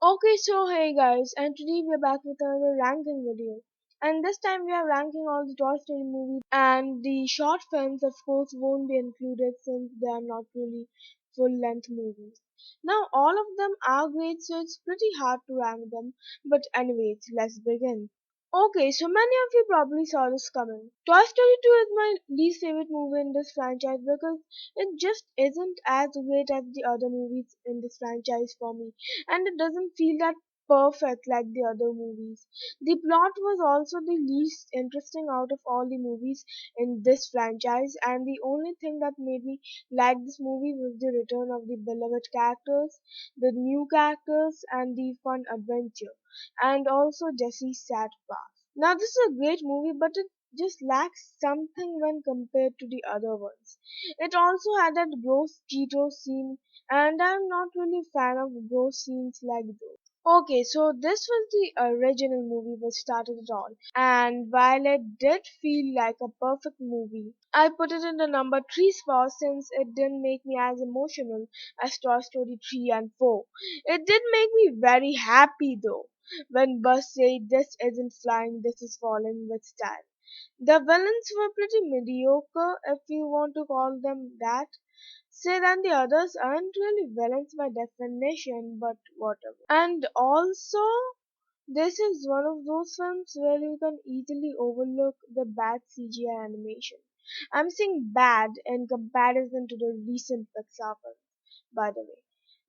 Okay, so hey guys, and today we're back with another ranking video. And this time we are ranking all the Toy Story movies, and the short films, of course, won't be included since they are not really full length movies. Now, all of them are great, so it's pretty hard to rank them, but, anyways, let's begin. Okay, so many of you probably saw this coming. Toy Story 2 is my least favorite movie in this franchise because it just isn't as great as the other movies in this franchise for me, and it doesn't feel that perfect like the other movies. The plot was also the least interesting out of all the movies in this franchise, and the only thing that made me like this movie was the return of the beloved characters, the new characters, and the fun adventure, and also Jesse's sad past. Now, this is a great movie, but it just lacks something when compared to the other ones. It also had that gross Cheeto scene, and I'm not really a fan of gross scenes like those. Okay, so this was the original movie which started it all, and while it did feel like a perfect movie, I put it in the number 3 spot since it didn't make me as emotional as Toy Story 3 and 4. It did make me very happy though, when Buzz said this isn't flying, this is falling with style. The villains were pretty mediocre, if you want to call them that. Say that the others aren't really villains by definition, but whatever. And also, this is one of those films where you can easily overlook the bad CGI animation. I'm saying bad in comparison to the recent Pixar films, by the way.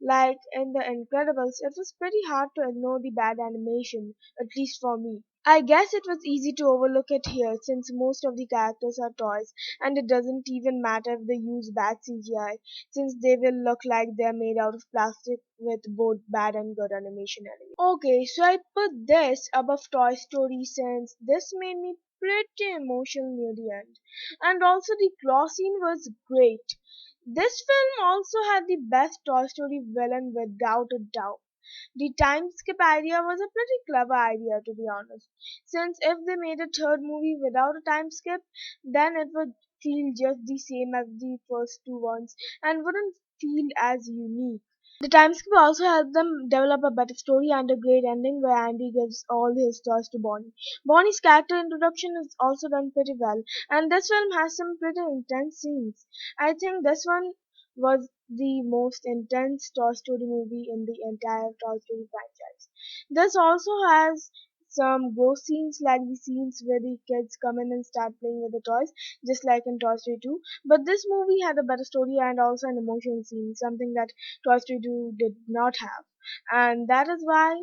Like in The Incredibles, it was pretty hard to ignore the bad animation, at least for me. I guess it was easy to overlook it here since most of the characters are toys and it doesn't even matter if they use bad CGI since they will look like they're made out of plastic with both bad and good animation anyway. Okay, so I put this above Toy Story since this made me pretty emotional near the end. And also the claw scene was great. This film also had the best Toy Story villain without a doubt. The time skip idea was a pretty clever idea, to be honest, since if they made a third movie without a time skip, then it would feel just the same as the first two ones and wouldn't feel as unique. The time skip also helped them develop a better story and a great ending where Andy gives all his toys to Bonnie. Bonnie's character introduction is also done pretty well, and this film has some pretty intense scenes. I think this one was the most intense Toy Story movie in the entire Toy Story franchise. This also has some gross scenes like the scenes where the kids come in and start playing with the toys, just like in Toy Story 2. But this movie had a better story and also an emotional scene, something that Toy Story 2 did not have. And that is why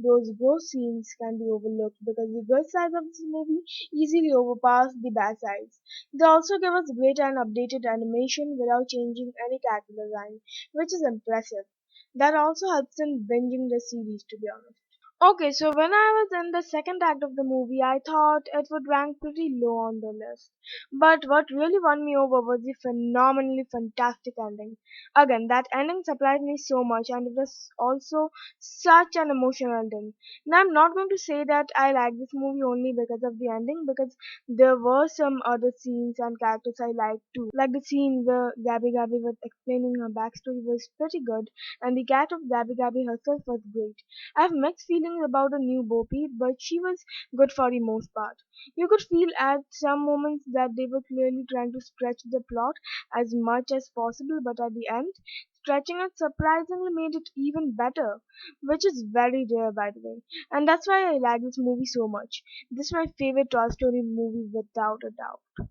those gross scenes can be overlooked because the good sides of this movie easily overpass the bad sides. They also give us great and updated animation without changing any character design, which is impressive. That also helps in binging the series, to be honest. Okay, so when I was in the second act of the movie, I thought it would rank pretty low on the list. But what really won me over was the phenomenally fantastic ending. Again, that ending surprised me so much, and it was also such an emotional ending. Now, I'm not going to say that I like this movie only because of the ending, because there were some other scenes and characters I liked too. Like the scene where Gabby Gabby was explaining her backstory was pretty good, and the cat of Gabby Gabby herself was great. I have mixed feelings about the new Bo Peep, but she was good for the most part. You could feel at some moments that they were clearly trying to stretch the plot as much as possible, but at the end, stretching it surprisingly made it even better, which is very rare by the way. And that's why I like this movie so much. This is my favorite Toy Story movie without a doubt.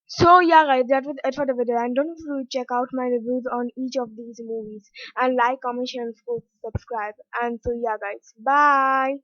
So yeah guys, that was it for the video, and don't forget to check out my reviews on each of these movies and like, comment, share, and of course subscribe. And so yeah guys, bye.